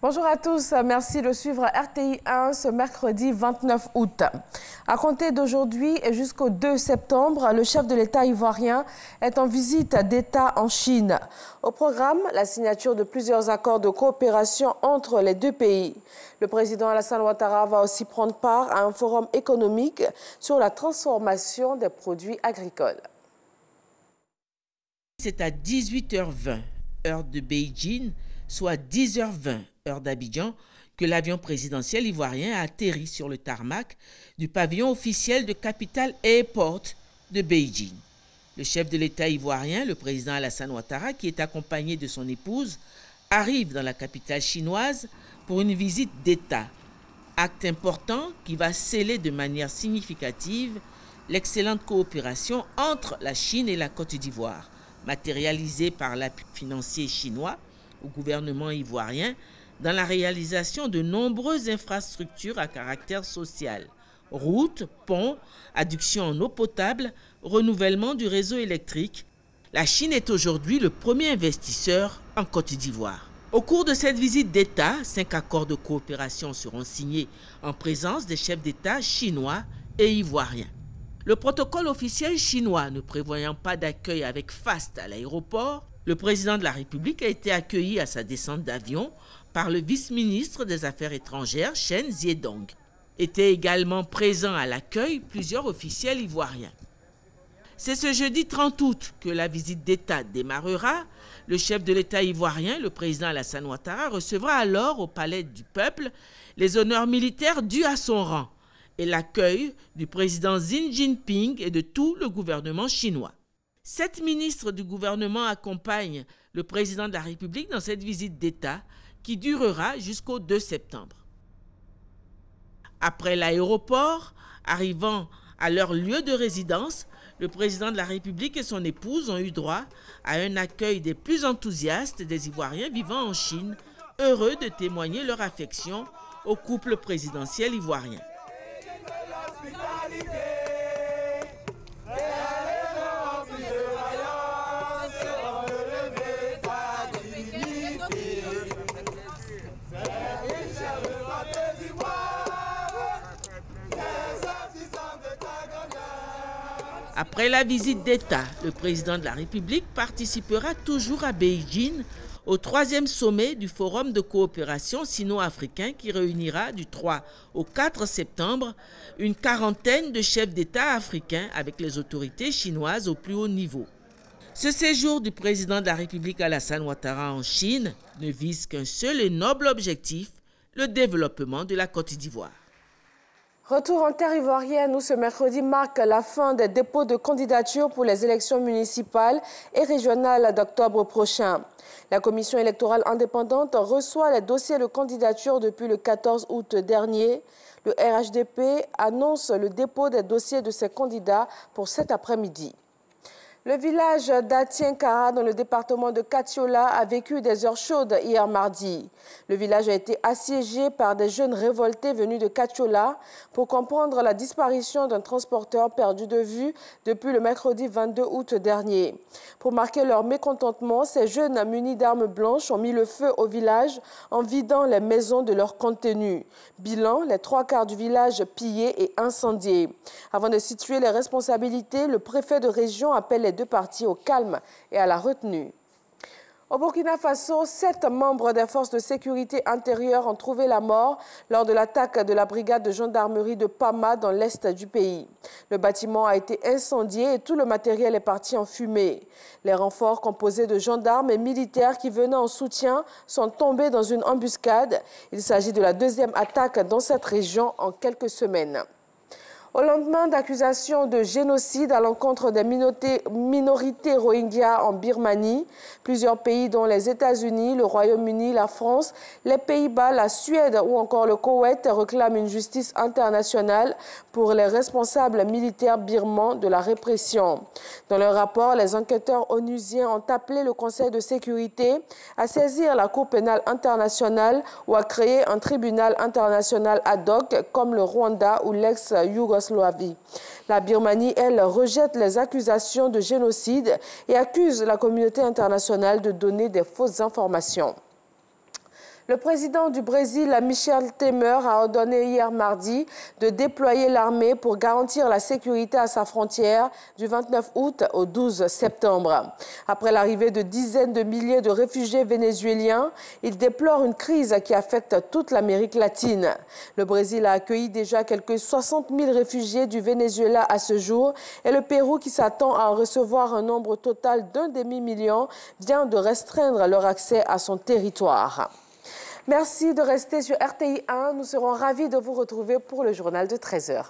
Bonjour à tous, merci de suivre RTI 1 ce mercredi 29 août. À compter d'aujourd'hui et jusqu'au 2 septembre, le chef de l'État ivoirien est en visite d'État en Chine. Au programme, la signature de plusieurs accords de coopération entre les deux pays. Le président Alassane Ouattara va aussi prendre part à un forum économique sur la transformation des produits agricoles. C'est à 18h20, heure de Beijing, soit 10h20, heure d'Abidjan, que l'avion présidentiel ivoirien a atterri sur le tarmac du pavillon officiel de Capital Airport de Beijing. Le chef de l'État ivoirien, le président Alassane Ouattara, qui est accompagné de son épouse, arrive dans la capitale chinoise pour une visite d'État. Acte important qui va sceller de manière significative l'excellente coopération entre la Chine et la Côte d'Ivoire, matérialisée par l'appui financier chinois au gouvernement ivoirien dans la réalisation de nombreuses infrastructures à caractère social, routes, ponts, adduction en eau potable, renouvellement du réseau électrique. La Chine est aujourd'hui le premier investisseur en Côte d'Ivoire. Au cours de cette visite d'État, 5 accords de coopération seront signés en présence des chefs d'État chinois et ivoiriens. Le protocole officiel chinois ne prévoyant pas d'accueil avec faste à l'aéroport, le président de la République a été accueilli à sa descente d'avion par le vice-ministre des Affaires étrangères, Chen Ziedong. Étaient également présents à l'accueil plusieurs officiels ivoiriens. C'est ce jeudi 30 août que la visite d'État démarrera. Le chef de l'État ivoirien, le président Alassane Ouattara, recevra alors au Palais du Peuple les honneurs militaires dus à son rang et l'accueil du président Xi Jinping et de tout le gouvernement chinois. 7 ministres du gouvernement accompagnent le président de la République dans cette visite d'État qui durera jusqu'au 2 septembre. Après l'aéroport, arrivant à leur lieu de résidence, le président de la République et son épouse ont eu droit à un accueil des plus enthousiastes des Ivoiriens vivant en Chine, heureux de témoigner leur affection au couple présidentiel ivoirien. Après la visite d'État, le président de la République participera toujours à Beijing au 3e sommet du Forum de coopération sino-africain qui réunira du 3 au 4 septembre une quarantaine de chefs d'État africains avec les autorités chinoises au plus haut niveau. Ce séjour du président de la République Alassane Ouattara en Chine ne vise qu'un seul et noble objectif, le développement de la Côte d'Ivoire. Retour en terre ivoirienne où ce mercredi marque la fin des dépôts de candidature pour les élections municipales et régionales d'octobre prochain. La commission électorale indépendante reçoit les dossiers de candidature depuis le 14 août dernier. Le RHDP annonce le dépôt des dossiers de ses candidats pour cet après-midi. Le village d'Atienkara, dans le département de Katiola, a vécu des heures chaudes hier mardi. Le village a été assiégé par des jeunes révoltés venus de Katiola pour comprendre la disparition d'un transporteur perdu de vue depuis le mercredi 22 août dernier. Pour marquer leur mécontentement, ces jeunes munis d'armes blanches ont mis le feu au village en vidant les maisons de leur contenu. Bilan, les 3/4 du village pillés et incendiés. Avant de situer les responsabilités, le préfet de région appelle les deux parties au calme et à la retenue. Au Burkina Faso, 7 membres des forces de sécurité intérieure ont trouvé la mort lors de l'attaque de la brigade de gendarmerie de Pama dans l'est du pays. Le bâtiment a été incendié et tout le matériel est parti en fumée. Les renforts composés de gendarmes et militaires qui venaient en soutien sont tombés dans une embuscade. Il s'agit de la 2e attaque dans cette région en quelques semaines. Au lendemain d'accusations de génocide à l'encontre des minorités rohingyas en Birmanie, plusieurs pays dont les États-Unis, le Royaume-Uni, la France, les Pays-Bas, la Suède ou encore le Koweït réclament une justice internationale pour les responsables militaires birmans de la répression. Dans leur rapport, les enquêteurs onusiens ont appelé le Conseil de sécurité à saisir la Cour pénale internationale ou à créer un tribunal international ad hoc comme le Rwanda ou l'ex-Yougoslavie. La Birmanie, elle, rejette les accusations de génocide et accuse la communauté internationale de donner des fausses informations. Le président du Brésil, Michel Temer, a ordonné hier mardi de déployer l'armée pour garantir la sécurité à sa frontière du 29 août au 12 septembre. Après l'arrivée de dizaines de milliers de réfugiés vénézuéliens, il déplore une crise qui affecte toute l'Amérique latine. Le Brésil a accueilli déjà quelques 60 000 réfugiés du Venezuela à ce jour et le Pérou, qui s'attend à en recevoir un nombre total d'1 demi-million, vient de restreindre leur accès à son territoire. Merci de rester sur RTI 1. Nous serons ravis de vous retrouver pour le journal de 13h.